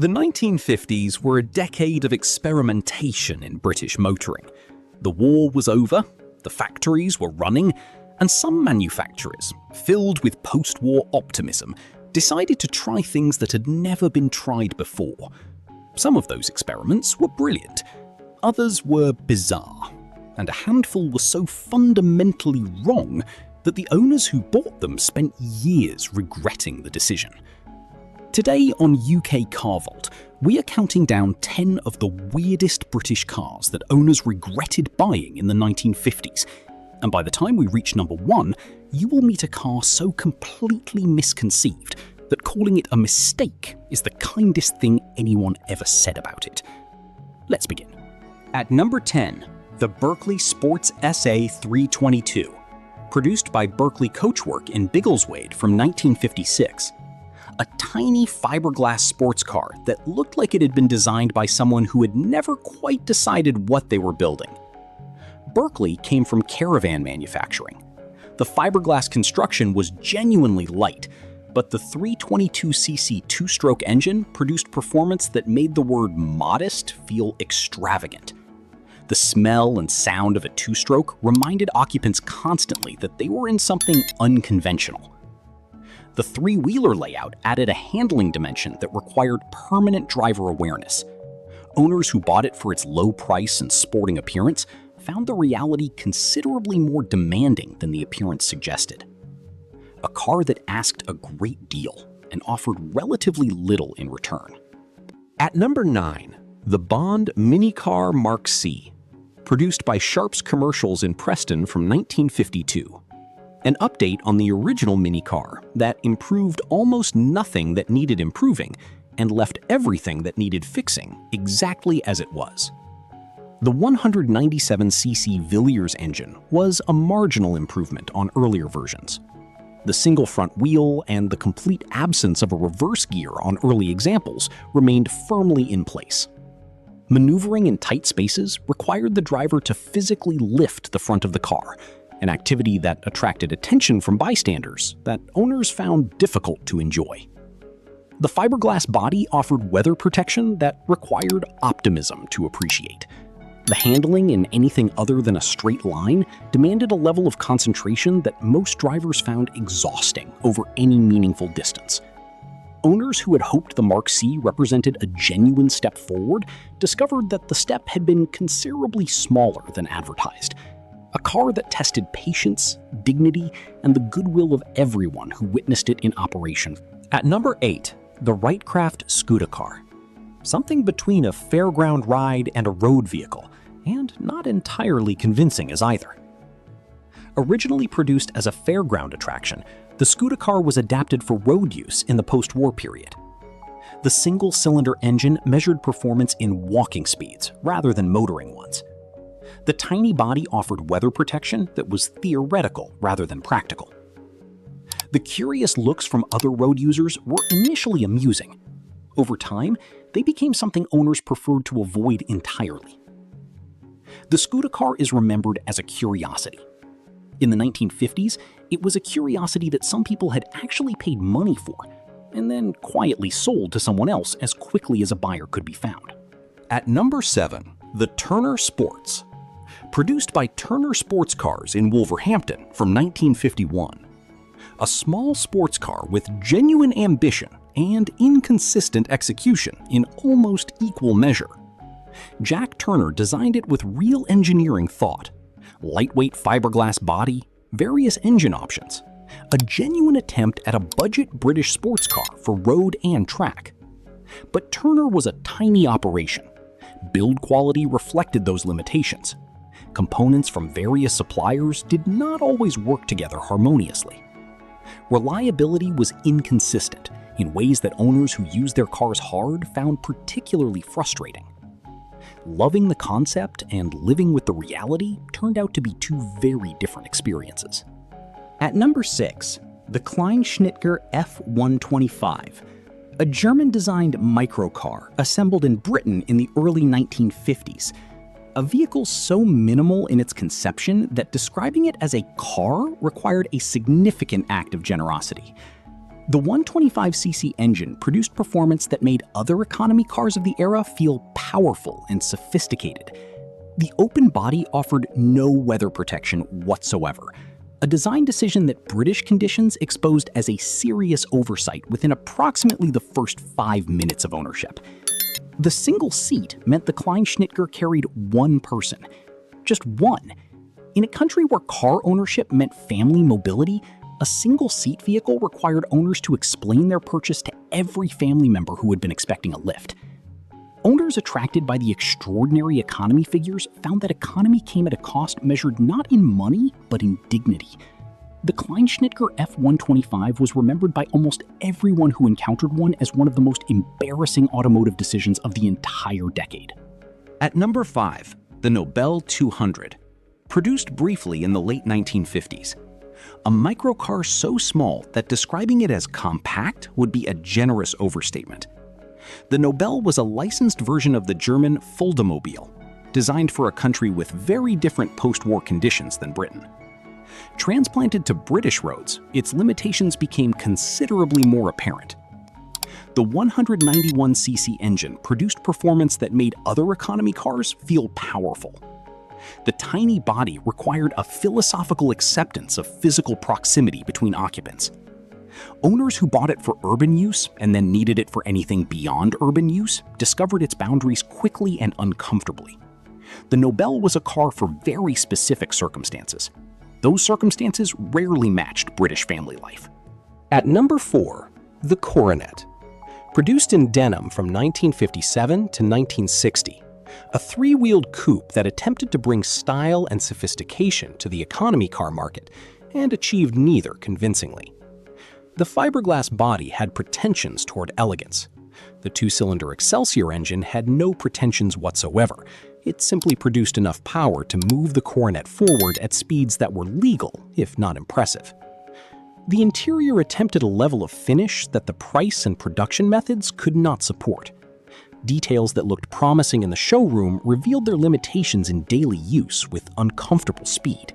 The 1950s were a decade of experimentation in British motoring. The war was over, the factories were running, and some manufacturers, filled with post-war optimism, decided to try things that had never been tried before. Some of those experiments were brilliant, others were bizarre, and a handful were so fundamentally wrong that the owners who bought them spent years regretting the decision. Today on UK Car Vault, we are counting down 10 of the weirdest British cars that owners regretted buying in the 1950s. And by the time we reach number 1, you will meet a car so completely misconceived that calling it a mistake is the kindest thing anyone ever said about it. Let's begin. At number 10, the Berkeley Sports SA 322, produced by Berkeley Coachwork in Biggleswade from 1956. A tiny fiberglass sports car that looked like it had been designed by someone who had never quite decided what they were building. Berkeley came from caravan manufacturing. The fiberglass construction was genuinely light, but the 322cc two-stroke engine produced performance that made the word modest feel extravagant. The smell and sound of a two-stroke reminded occupants constantly that they were in something unconventional. The three-wheeler layout added a handling dimension that required permanent driver awareness. Owners who bought it for its low price and sporting appearance found the reality considerably more demanding than the appearance suggested. A car that asked a great deal and offered relatively little in return. At number 9, the Bond Minicar Mark C, produced by Sharp's Commercials in Preston from 1952. An update on the original minicar that improved almost nothing that needed improving and left everything that needed fixing exactly as it was. The 197cc Villiers engine was a marginal improvement on earlier versions. The single front wheel and the complete absence of a reverse gear on early examples remained firmly in place. Maneuvering in tight spaces required the driver to physically lift the front of the car, an activity that attracted attention from bystanders that owners found difficult to enjoy. The fiberglass body offered weather protection that required optimism to appreciate. The handling in anything other than a straight line demanded a level of concentration that most drivers found exhausting over any meaningful distance. Owners who had hoped the Mark C represented a genuine step forward discovered that the step had been considerably smaller than advertised. A car that tested patience, dignity, and the goodwill of everyone who witnessed it in operation. At number 8, the Wrightcraft Scooter car. Something between a fairground ride and a road vehicle, and not entirely convincing as either. Originally produced as a fairground attraction, the Scooter car was adapted for road use in the post-war period. The single-cylinder engine measured performance in walking speeds rather than motoring ones. The tiny body offered weather protection that was theoretical rather than practical. The curious looks from other road users were initially amusing. Over time, they became something owners preferred to avoid entirely. The Scooter car is remembered as a curiosity. In the 1950s, it was a curiosity that some people had actually paid money for, and then quietly sold to someone else as quickly as a buyer could be found. At number 7, the Turner Sports, produced by Turner Sports Cars in Wolverhampton from 1951. A small sports car with genuine ambition and inconsistent execution in almost equal measure. Jack Turner designed it with real engineering thought. Lightweight fiberglass body, various engine options. A genuine attempt at a budget British sports car for road and track. But Turner was a tiny operation. Build quality reflected those limitations. Components from various suppliers did not always work together harmoniously. Reliability was inconsistent in ways that owners who used their cars hard found particularly frustrating. Loving the concept and living with the reality turned out to be two very different experiences. At number 6, the Kleinschnitger F125, a German-designed microcar assembled in Britain in the early 1950s. A vehicle so minimal in its conception that describing it as a car required a significant act of generosity. The 125cc engine produced performance that made other economy cars of the era feel powerful and sophisticated. The open body offered no weather protection whatsoever, a design decision that British conditions exposed as a serious oversight within approximately the first 5 minutes of ownership. The single seat meant the Kleinschnitger carried one person. Just one. In a country where car ownership meant family mobility, a single-seat vehicle required owners to explain their purchase to every family member who had been expecting a lift. Owners attracted by the extraordinary economy figures found that economy came at a cost measured not in money, but in dignity. The Kleinschnitger F125 was remembered by almost everyone who encountered one as one of the most embarrassing automotive decisions of the entire decade. At number 5, the Nobel 200. Produced briefly in the late 1950s. A microcar so small that describing it as compact would be a generous overstatement. The Nobel was a licensed version of the German Fulda-Mobile, designed for a country with very different post-war conditions than Britain. Transplanted to British roads, its limitations became considerably more apparent. The 191cc engine produced performance that made other economy cars feel powerful. The tiny body required a philosophical acceptance of physical proximity between occupants. Owners who bought it for urban use and then needed it for anything beyond urban use discovered its boundaries quickly and uncomfortably. The Nobel was a car for very specific circumstances. Those circumstances rarely matched British family life. At number 4, the Coronet. Produced in denim from 1957 to 1960, a three-wheeled coupe that attempted to bring style and sophistication to the economy car market and achieved neither convincingly. The fiberglass body had pretensions toward elegance. The two-cylinder Excelsior engine had no pretensions whatsoever. It simply produced enough power to move the Coronet forward at speeds that were legal, if not impressive. The interior attempted a level of finish that the price and production methods could not support. Details that looked promising in the showroom revealed their limitations in daily use with uncomfortable speed.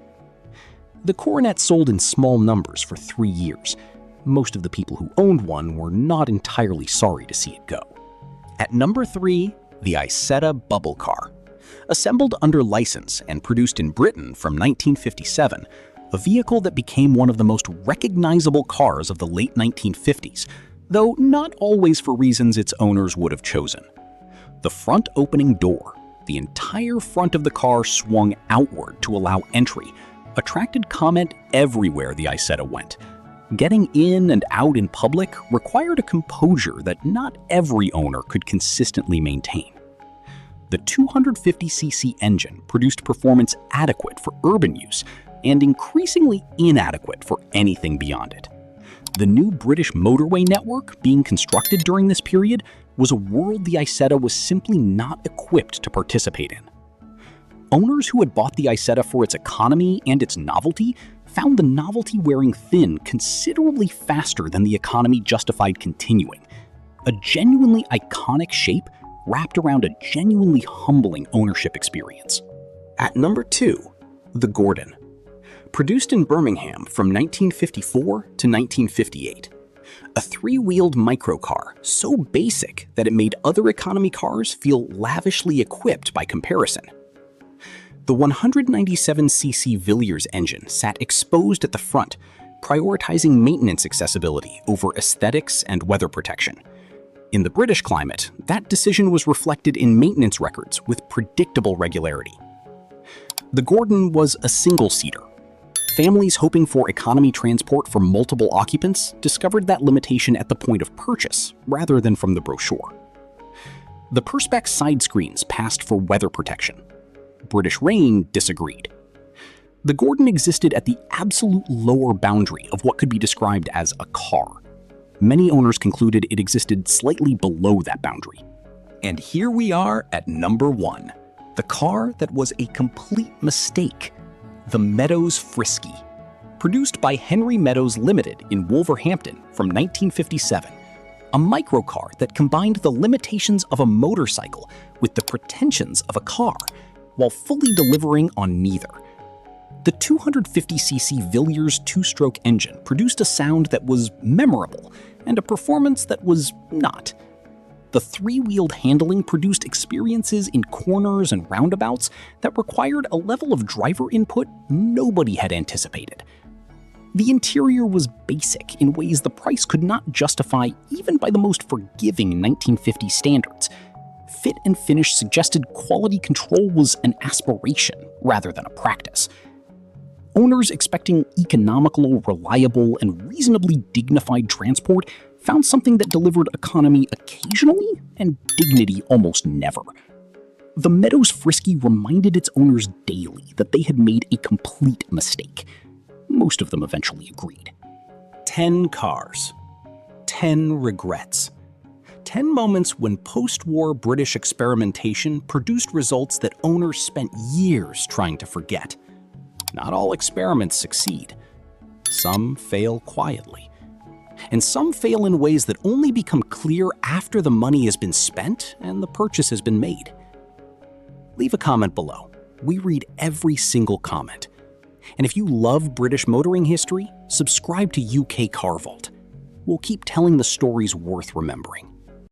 The Coronet sold in small numbers for 3 years. Most of the people who owned one were not entirely sorry to see it go. At number 3, the Isetta Bubble Car. Assembled under license and produced in Britain from 1957, a vehicle that became one of the most recognizable cars of the late 1950s, though not always for reasons its owners would have chosen. The front opening door, the entire front of the car swung outward to allow entry, attracted comment everywhere the Isetta went. Getting in and out in public required a composure that not every owner could consistently maintain. The 250cc engine produced performance adequate for urban use and increasingly inadequate for anything beyond it. The new British motorway network being constructed during this period was a world the Isetta was simply not equipped to participate in. Owners who had bought the Isetta for its economy and its novelty found the novelty wearing thin considerably faster than the economy justified continuing. A genuinely iconic shape wrapped around a genuinely humbling ownership experience. At number 2, the Gordon. Produced in Birmingham from 1954 to 1958, a three-wheeled microcar so basic that it made other economy cars feel lavishly equipped by comparison. The 197cc Villiers engine sat exposed at the front, prioritizing maintenance accessibility over aesthetics and weather protection. In the British climate, that decision was reflected in maintenance records with predictable regularity. The Gordon was a single-seater. Families hoping for economy transport for multiple occupants discovered that limitation at the point of purchase rather than from the brochure. The Perspex side screens passed for weather protection. British Rain disagreed. The Gordon existed at the absolute lower boundary of what could be described as a car. Many owners concluded it existed slightly below that boundary. And here we are at number 1, the car that was a complete mistake, the Meadows Frisky. Produced by Henry Meadows Limited in Wolverhampton from 1957, a microcar that combined the limitations of a motorcycle with the pretensions of a car, while fully delivering on neither. The 250cc Villiers two-stroke engine produced a sound that was memorable and a performance that was not. The three-wheeled handling produced experiences in corners and roundabouts that required a level of driver input nobody had anticipated. The interior was basic in ways the price could not justify even by the most forgiving 1950 standards. Fit and finish suggested quality control was an aspiration rather than a practice. Owners expecting economical, reliable, and reasonably dignified transport found something that delivered economy occasionally and dignity almost never. The Meadows Frisky reminded its owners daily that they had made a complete mistake. Most of them eventually agreed. 10 cars. 10 regrets. 10 moments when post-war British experimentation produced results that owners spent years trying to forget. Not all experiments succeed. Some fail quietly. And some fail in ways that only become clear after the money has been spent and the purchase has been made. Leave a comment below. We read every single comment. And if you love British motoring history, subscribe to UK Car Vault. We'll keep telling the stories worth remembering.